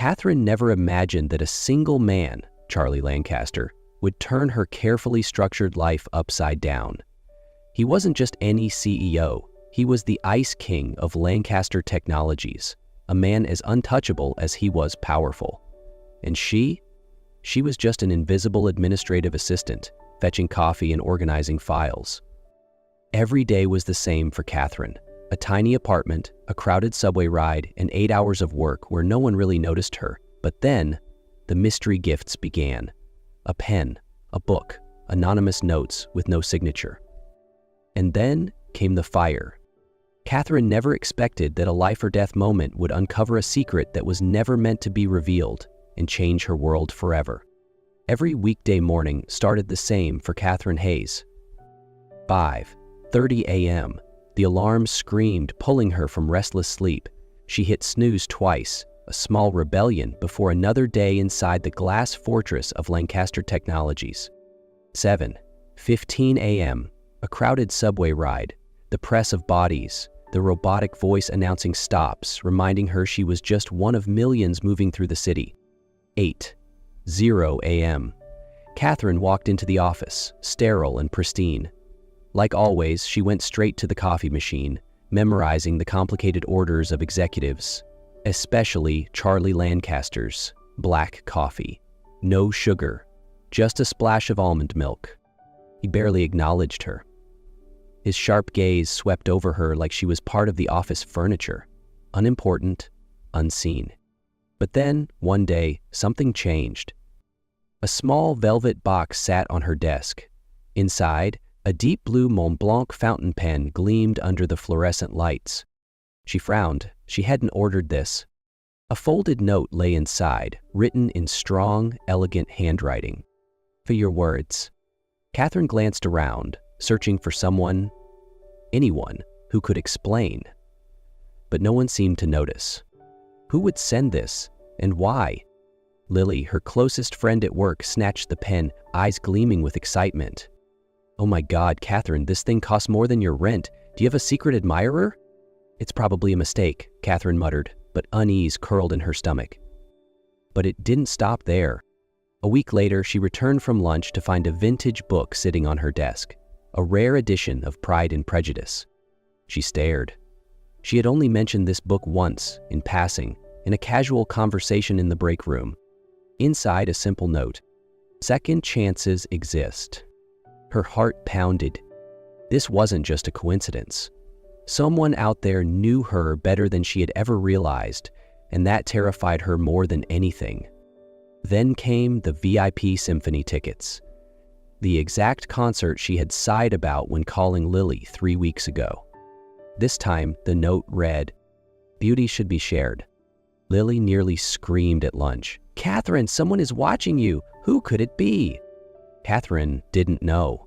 Catherine never imagined that a single man, Charlie Lancaster, would turn her carefully structured life upside down. He wasn't just any CEO, he was the Ice King of Lancaster Technologies, a man as untouchable as he was powerful. And she was just an invisible administrative assistant, fetching coffee and organizing files. Every day was the same for Catherine. A tiny apartment, a crowded subway ride, and 8 hours of work where no one really noticed her. But then, the mystery gifts began. A pen, a book, anonymous notes with no signature. And then came the fire. Catherine never expected that a life-or-death moment would uncover a secret that was never meant to be revealed and change her world forever. Every weekday morning started the same for Catherine Hayes. 5:30 a.m. The alarm screamed, pulling her from restless sleep. She hit snooze twice, a small rebellion before another day inside the glass fortress of Lancaster Technologies. 7:15 a.m. A crowded subway ride, the press of bodies, the robotic voice announcing stops, reminding her she was just one of millions moving through the city. 8:00 a.m. Catherine walked into the office, sterile and pristine. Like always, she went straight to the coffee machine, memorizing the complicated orders of executives, especially Charlie Lancaster's black coffee. No sugar, just a splash of almond milk. He barely acknowledged her. His sharp gaze swept over her like she was part of the office furniture, unimportant, unseen. But then, one day, something changed. A small velvet box sat on her desk. Inside, a deep blue Mont Blanc fountain pen gleamed under the fluorescent lights. She frowned. She hadn't ordered this. A folded note lay inside, written in strong, elegant handwriting. "For your words." Catherine glanced around, searching for someone, anyone, who could explain. But no one seemed to notice. Who would send this, and why? Lily, her closest friend at work, snatched the pen, eyes gleaming with excitement. "Oh my God, Catherine, this thing costs more than your rent. Do you have a secret admirer?" "It's probably a mistake," Catherine muttered, but unease curled in her stomach. But it didn't stop there. A week later, she returned from lunch to find a vintage book sitting on her desk, a rare edition of Pride and Prejudice. She stared. She had only mentioned this book once, in passing, in a casual conversation in the break room. Inside, a simple note: "Second chances exist." Her heart pounded. This wasn't just a coincidence. Someone out there knew her better than she had ever realized, and that terrified her more than anything. Then came the VIP symphony tickets, the exact concert she had sighed about when calling Lily 3 weeks ago. This time, the note read, "Beauty should be shared." Lily nearly screamed at lunch. "Catherine, someone is watching you. Who could it be?" Catherine didn't know.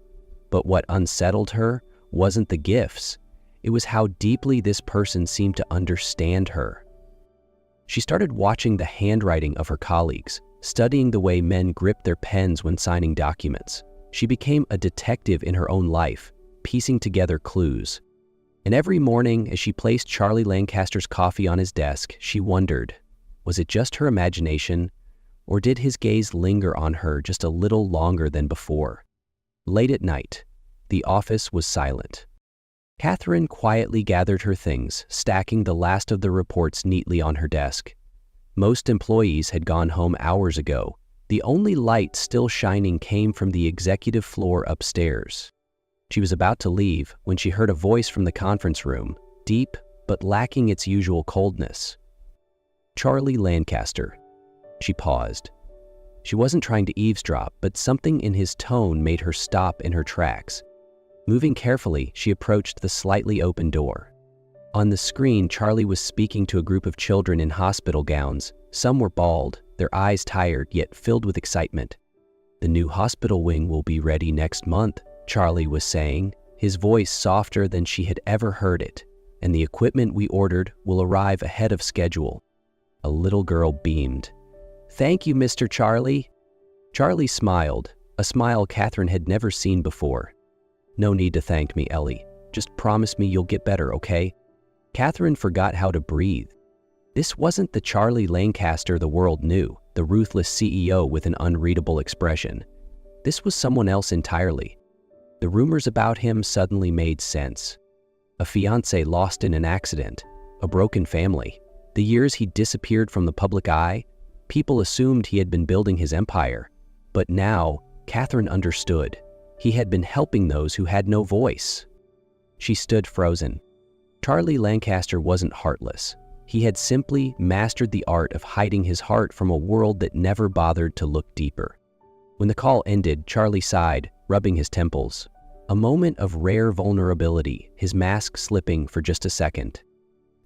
But what unsettled her wasn't the gifts. It was how deeply this person seemed to understand her. She started watching the handwriting of her colleagues, studying the way men grip their pens when signing documents. She became a detective in her own life, piecing together clues. And every morning, as she placed Charlie Lancaster's coffee on his desk, she wondered, was it just her imagination, or did his gaze linger on her just a little longer than before? Late at night, the office was silent. Catherine quietly gathered her things, stacking the last of the reports neatly on her desk. Most employees had gone home hours ago. The only light still shining came from the executive floor upstairs. She was about to leave when she heard a voice from the conference room, deep but lacking its usual coldness. "Charlie Lancaster." She paused. She wasn't trying to eavesdrop, but something in his tone made her stop in her tracks. Moving carefully, she approached the slightly open door. On the screen, Charlie was speaking to a group of children in hospital gowns. Some were bald, their eyes tired yet filled with excitement. "The new hospital wing will be ready next month," Charlie was saying, his voice softer than she had ever heard it, "and the equipment we ordered will arrive ahead of schedule." A little girl beamed. "Thank you, Mr. Charlie." Charlie smiled, a smile Catherine had never seen before. "No need to thank me, Ellie. Just promise me you'll get better, okay?" Catherine forgot how to breathe. This wasn't the Charlie Lancaster the world knew, the ruthless CEO with an unreadable expression. This was someone else entirely. The rumors about him suddenly made sense. A fiancé lost in an accident, a broken family. The years he disappeared from the public eye, people assumed he had been building his empire. But now, Catherine understood. He had been helping those who had no voice. She stood frozen. Charlie Lancaster wasn't heartless. He had simply mastered the art of hiding his heart from a world that never bothered to look deeper. When the call ended, Charlie sighed, rubbing his temples. A moment of rare vulnerability, his mask slipping for just a second.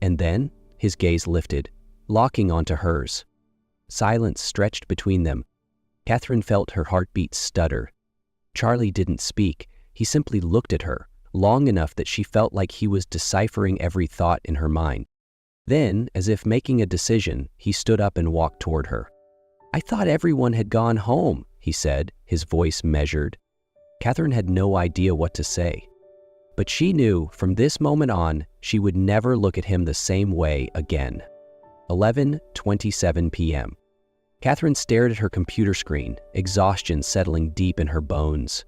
And then, his gaze lifted, locking onto hers. Silence stretched between them. Catherine felt her heartbeat stutter. Charlie didn't speak. He simply looked at her, long enough that she felt like he was deciphering every thought in her mind. Then, as if making a decision, he stood up and walked toward her. "I thought everyone had gone home," he said, his voice measured. Catherine had no idea what to say. But she knew, from this moment on, she would never look at him the same way again. 11:27 p.m. Catherine stared at her computer screen, exhaustion settling deep in her bones.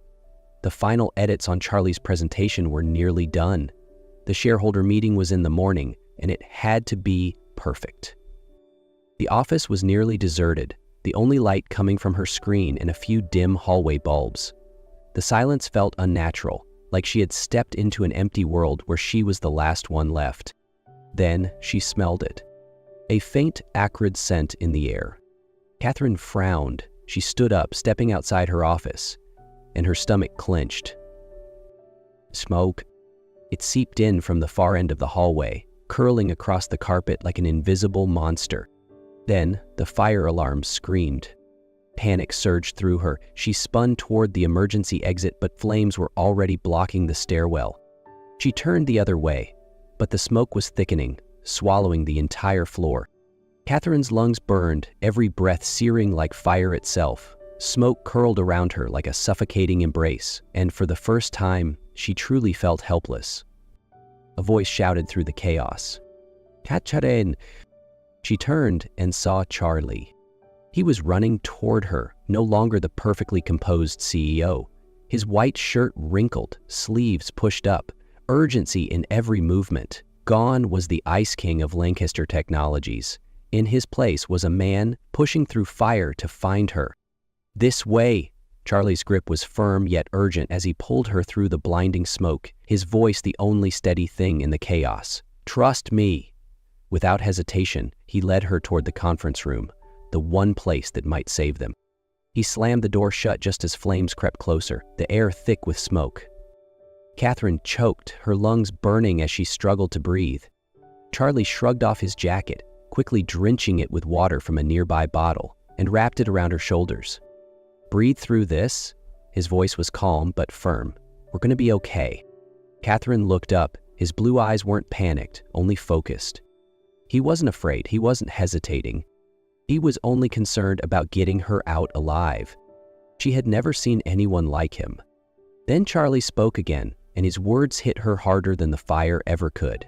The final edits on Charlie's presentation were nearly done. The shareholder meeting was in the morning, and it had to be perfect. The office was nearly deserted, the only light coming from her screen and a few dim hallway bulbs. The silence felt unnatural, like she had stepped into an empty world where she was the last one left. Then she smelled it. A faint, acrid scent in the air. Catherine frowned. She stood up, stepping outside her office, and her stomach clenched. Smoke. It seeped in from the far end of the hallway, curling across the carpet like an invisible monster. Then the fire alarm screamed. Panic surged through her. She spun toward the emergency exit, but flames were already blocking the stairwell. She turned the other way, but the smoke was thickening, swallowing the entire floor. Catherine's lungs burned, every breath searing like fire itself. Smoke curled around her like a suffocating embrace, and for the first time, she truly felt helpless. A voice shouted through the chaos. "Catherine!" She turned and saw Charlie. He was running toward her, no longer the perfectly composed CEO. His white shirt wrinkled, sleeves pushed up, urgency in every movement. Gone was the Ice King of Lancaster Technologies. In his place was a man pushing through fire to find her. "This way!" Charlie's grip was firm yet urgent as he pulled her through the blinding smoke, his voice the only steady thing in the chaos. "Trust me!" Without hesitation, he led her toward the conference room, the one place that might save them. He slammed the door shut just as flames crept closer, the air thick with smoke. Catherine choked, her lungs burning as she struggled to breathe. Charlie shrugged off his jacket, quickly drenching it with water from a nearby bottle, and wrapped it around her shoulders. "Breathe through this." His voice was calm but firm. "We're gonna be okay." Catherine looked up. His blue eyes weren't panicked, only focused. He wasn't afraid, he wasn't hesitating. He was only concerned about getting her out alive. She had never seen anyone like him. Then Charlie spoke again, and his words hit her harder than the fire ever could.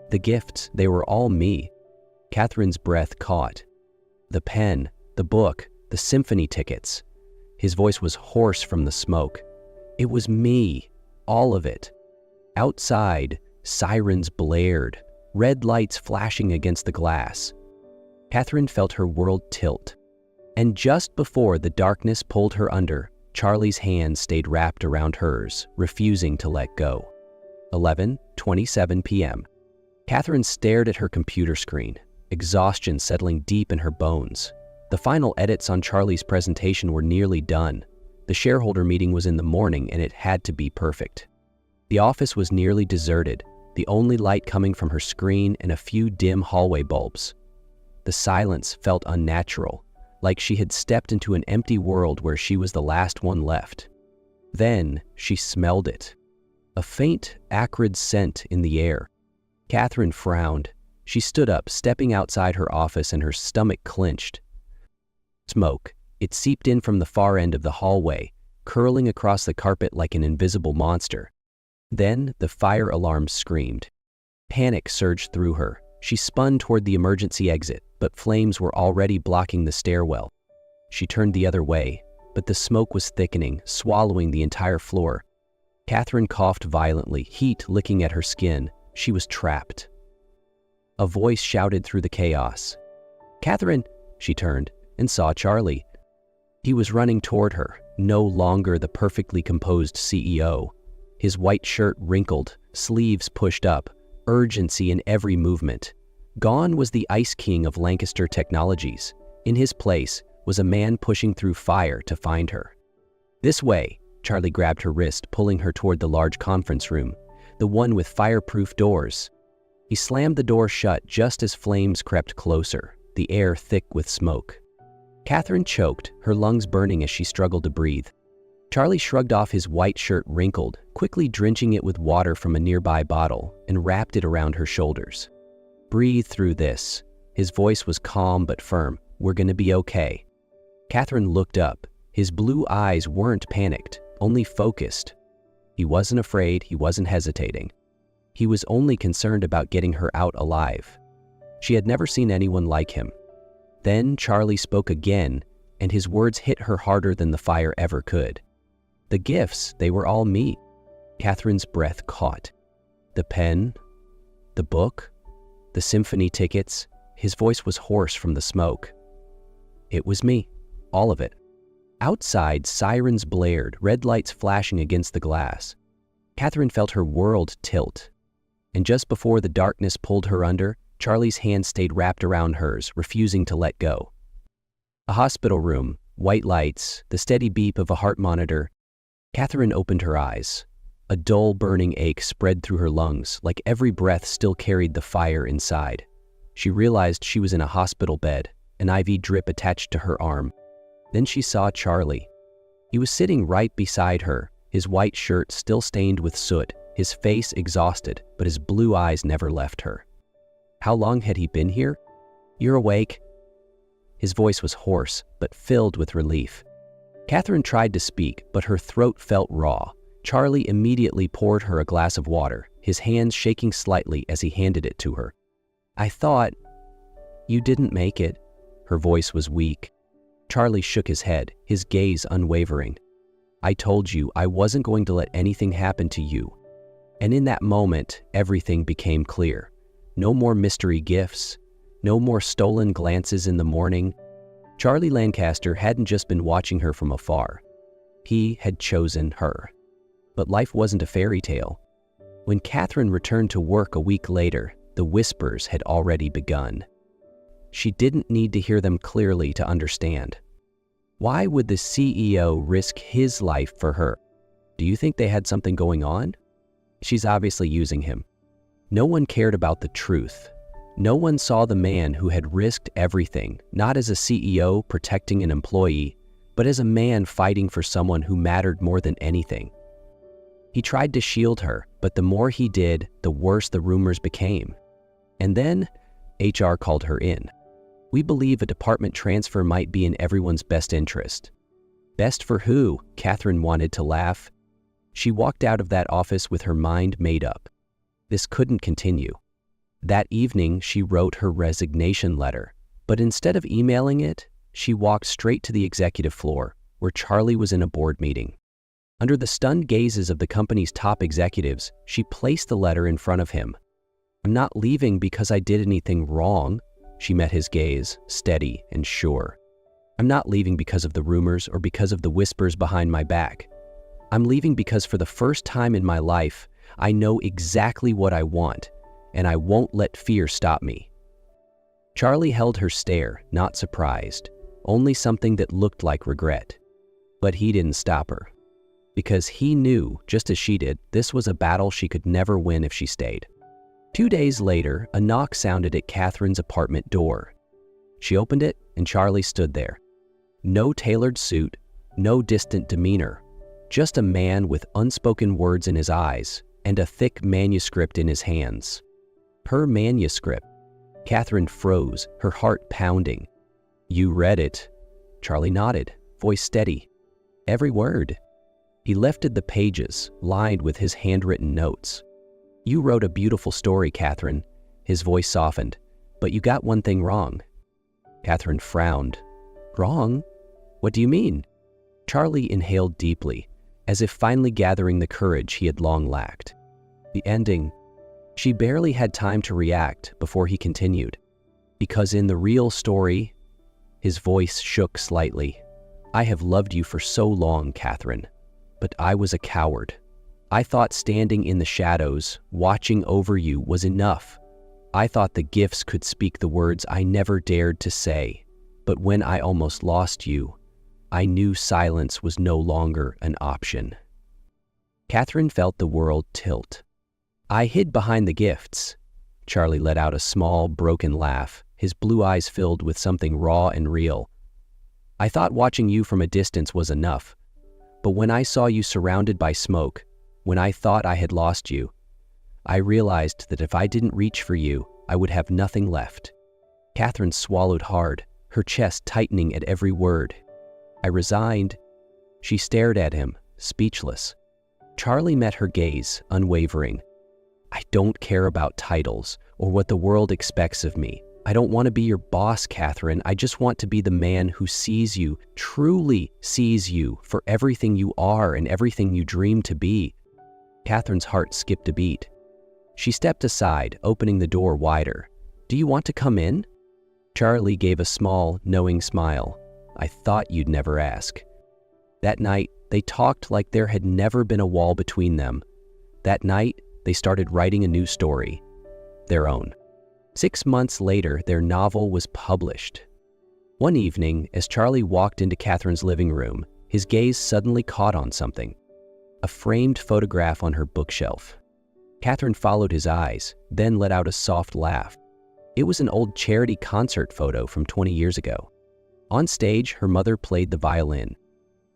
"The gifts, they were all me." Catherine's breath caught. "The pen, the book, the symphony tickets." His voice was hoarse from the smoke. "It was me, all of it." Outside, sirens blared, red lights flashing against the glass. Catherine felt her world tilt. And just before the darkness pulled her under, Charlie's hand stayed wrapped around hers, refusing to let go. 11:27 p.m. Catherine stared at her computer screen, exhaustion settling deep in her bones. The final edits on Charlie's presentation were nearly done. The shareholder meeting was in the morning, and it had to be perfect. The office was nearly deserted, the only light coming from her screen and a few dim hallway bulbs. The silence felt unnatural, like she had stepped into an empty world where she was the last one left. Then she smelled it. A faint, acrid scent in the air. Catherine frowned. She stood up, stepping outside her office, and her stomach clenched. Smoke. It seeped in from the far end of the hallway, curling across the carpet like an invisible monster. Then the fire alarm screamed. Panic surged through her. She spun toward the emergency exit, but flames were already blocking the stairwell. She turned the other way, but the smoke was thickening, swallowing the entire floor. Catherine coughed violently, heat licking at her skin. She was trapped. A voice shouted through the chaos. "Catherine!" She turned and saw Charlie. He was running toward her, no longer the perfectly composed CEO. His white shirt wrinkled, sleeves pushed up, urgency in every movement. Gone was the Ice King of Lancaster Technologies. In his place was a man pushing through fire to find her. "This way!" Charlie grabbed her wrist, pulling her toward the large conference room, the one with fireproof doors. He slammed the door shut just as flames crept closer, the air thick with smoke. Catherine choked, her lungs burning as she struggled to breathe. Charlie shrugged off his white shirt wrinkled, quickly drenching it with water from a nearby bottle, and wrapped it around her shoulders. "Breathe through this." His voice was calm but firm. "We're gonna be okay." Catherine looked up. His blue eyes weren't panicked, only focused. He wasn't afraid, he wasn't hesitating. He was only concerned about getting her out alive. She had never seen anyone like him. Then Charlie spoke again, and his words hit her harder than the fire ever could. "The gifts, they were all me." Catherine's breath caught. "The pen, the book, the symphony tickets." His voice was hoarse from the smoke. "It was me, all of it." Outside, sirens blared, red lights flashing against the glass. Catherine felt her world tilt. And just before the darkness pulled her under, Charlie's hand stayed wrapped around hers, refusing to let go. A hospital room, white lights, the steady beep of a heart monitor. Catherine opened her eyes. A dull, burning ache spread through her lungs, like every breath still carried the fire inside. She realized she was in a hospital bed, an IV drip attached to her arm. Then she saw Charlie. He was sitting right beside her, his white shirt still stained with soot, his face exhausted, but his blue eyes never left her. How long had he been here? "You're awake?" His voice was hoarse, but filled with relief. Catherine tried to speak, but her throat felt raw. Charlie immediately poured her a glass of water, his hands shaking slightly as he handed it to her. "I thought you didn't make it." Her voice was weak. Charlie shook his head, his gaze unwavering. "I told you I wasn't going to let anything happen to you." And in that moment, everything became clear. No more mystery gifts, no more stolen glances in the morning. Charlie Lancaster hadn't just been watching her from afar. He had chosen her. But life wasn't a fairy tale. When Catherine returned to work a week later, the whispers had already begun. She didn't need to hear them clearly to understand. Why would the CEO risk his life for her? Do you think they had something going on? She's obviously using him. No one cared about the truth. No one saw the man who had risked everything, not as a CEO protecting an employee, but as a man fighting for someone who mattered more than anything. He tried to shield her, but the more he did, the worse the rumors became. And then, HR called her in. "We believe a department transfer might be in everyone's best interest." Best for who? Catherine wanted to laugh. She walked out of that office with her mind made up. This couldn't continue. That evening, she wrote her resignation letter, but instead of emailing it, she walked straight to the executive floor, where Charlie was in a board meeting. Under the stunned gazes of the company's top executives, she placed the letter in front of him. "I'm not leaving because I did anything wrong." She met his gaze, steady and sure. "I'm not leaving because of the rumors or because of the whispers behind my back. I'm leaving because for the first time in my life, I know exactly what I want, and I won't let fear stop me." Charlie held her stare, not surprised, only something that looked like regret. But he didn't stop her. Because he knew, just as she did, this was a battle she could never win if she stayed. 2 days later, a knock sounded at Catherine's apartment door. She opened it, and Charlie stood there. No tailored suit, no distant demeanor, just a man with unspoken words in his eyes and a thick manuscript in his hands. Her manuscript. Catherine froze, her heart pounding. "You read it?" Charlie nodded, voice steady. "Every word." He lifted the pages, lined with his handwritten notes. "You wrote a beautiful story, Catherine. His voice softened. "But you got one thing wrong." Catherine frowned. "Wrong? What do you mean?" Charlie inhaled deeply, as if finally gathering the courage he had long lacked. "The ending." She barely had time to react before he continued. "Because in the real story," his voice shook slightly, "I have loved you for so long, Catherine, but I was a coward. I thought standing in the shadows, watching over you was enough. I thought the gifts could speak the words I never dared to say. But when I almost lost you, I knew silence was no longer an option." Catherine felt the world tilt. "I hid behind the gifts." Charlie let out a small, broken laugh, his blue eyes filled with something raw and real. "I thought watching you from a distance was enough. But when I saw you surrounded by smoke, when I thought I had lost you, I realized that if I didn't reach for you, I would have nothing left." Catherine swallowed hard, her chest tightening at every word. "I resigned." She stared at him, speechless. Charlie met her gaze, unwavering. "I don't care about titles or what the world expects of me. I don't want to be your boss, Catherine. I just want to be the man who sees you, truly sees you for everything you are and everything you dream to be." Catherine's heart skipped a beat. She stepped aside, opening the door wider. "Do you want to come in?" Charlie gave a small, knowing smile. "I thought you'd never ask." That night, they talked like there had never been a wall between them. That night, they started writing a new story, their own. 6 months later, their novel was published. One evening, as Charlie walked into Catherine's living room, his gaze suddenly caught on something. A framed photograph on her bookshelf. Catherine followed his eyes, then let out a soft laugh. It was an old charity concert photo from 20 years ago. On stage, her mother played the violin,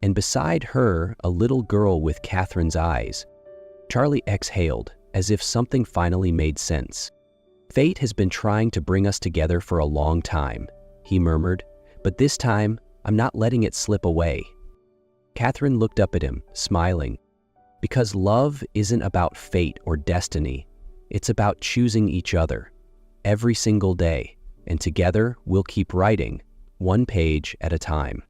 and beside her, a little girl with Catherine's eyes. Charlie exhaled, as if something finally made sense. "Fate has been trying to bring us together for a long time," he murmured, "but this time, I'm not letting it slip away." Catherine looked up at him, smiling. "Because love isn't about fate or destiny. It's about choosing each other, every single day, and together we'll keep writing, one page at a time."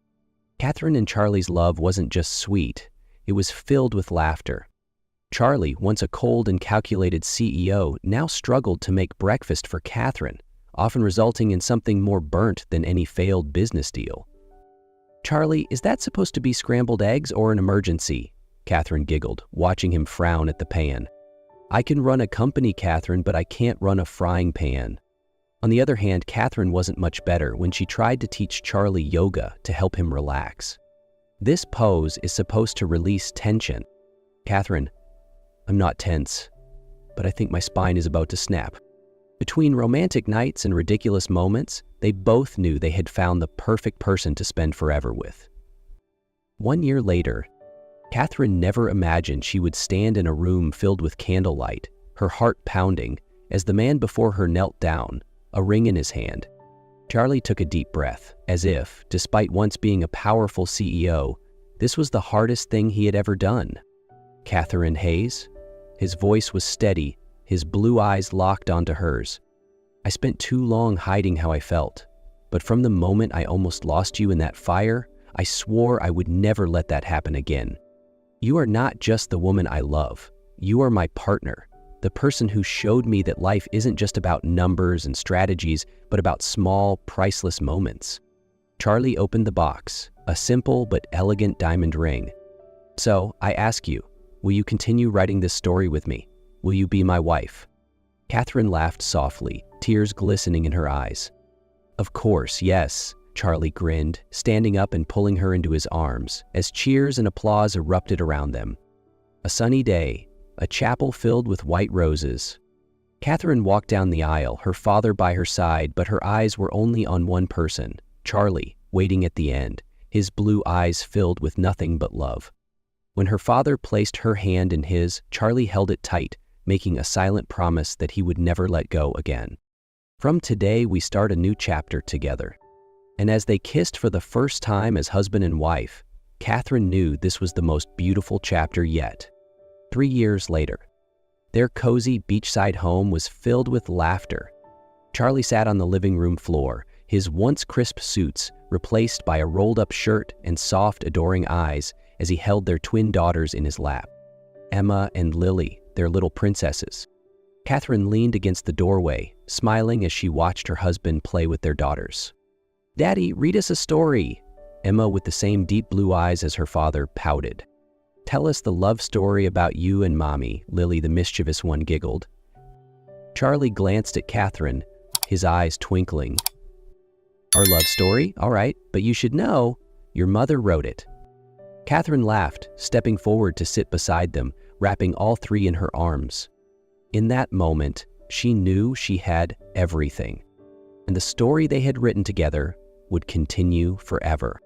Catherine and Charlie's love wasn't just sweet, it was filled with laughter. Charlie, once a cold and calculated CEO, now struggled to make breakfast for Catherine, often resulting in something more burnt than any failed business deal. "Charlie, is that supposed to be scrambled eggs or an emergency?" Catherine giggled, watching him frown at the pan. "I can run a company, Catherine, but I can't run a frying pan." On the other hand, Catherine wasn't much better when she tried to teach Charlie yoga to help him relax. "This pose is supposed to release tension." "Catherine, I'm not tense, but I think my spine is about to snap." Between romantic nights and ridiculous moments, they both knew they had found the perfect person to spend forever with. 1 year later, Catherine never imagined she would stand in a room filled with candlelight, her heart pounding, as the man before her knelt down, a ring in his hand. Charlie took a deep breath, as if, despite once being a powerful CEO, this was the hardest thing he had ever done. "Catherine Hayes?" His voice was steady, his blue eyes locked onto hers. "I spent too long hiding how I felt, but from the moment I almost lost you in that fire, I swore I would never let that happen again. You are not just the woman I love. You are my partner, the person who showed me that life isn't just about numbers and strategies, but about small, priceless moments." Charlie opened the box, a simple but elegant diamond ring. "So, I ask you, will you continue writing this story with me? Will you be my wife?" Catherine laughed softly, tears glistening in her eyes. "Of course, yes," Charlie grinned, standing up and pulling her into his arms, as cheers and applause erupted around them. A sunny day, a chapel filled with white roses. Catherine walked down the aisle, her father by her side, but her eyes were only on one person, Charlie, waiting at the end, his blue eyes filled with nothing but love. When her father placed her hand in his, Charlie held it tight, making a silent promise that he would never let go again. "From today, we start a new chapter together." And as they kissed for the first time as husband and wife, Catherine knew this was the most beautiful chapter yet. 3 years later, Their cozy beachside home was filled with laughter. Charlie sat on the living room floor, his once crisp suits replaced by a rolled-up shirt and soft, adoring eyes as he held their twin daughters in his lap, Emma and Lily, their little princesses. Catherine leaned against the doorway, smiling as she watched her husband play with their daughters. "Daddy, read us a story." Emma, with the same deep blue eyes as her father, pouted. "Tell us the love story about you and Mommy," Lily, the mischievous one, giggled. Charlie glanced at Catherine, his eyes twinkling. "Our love story? All right, but you should know, your mother wrote it." Catherine laughed, stepping forward to sit beside them, wrapping all three in her arms. In that moment, she knew she had everything, and the story they had written together would continue forever.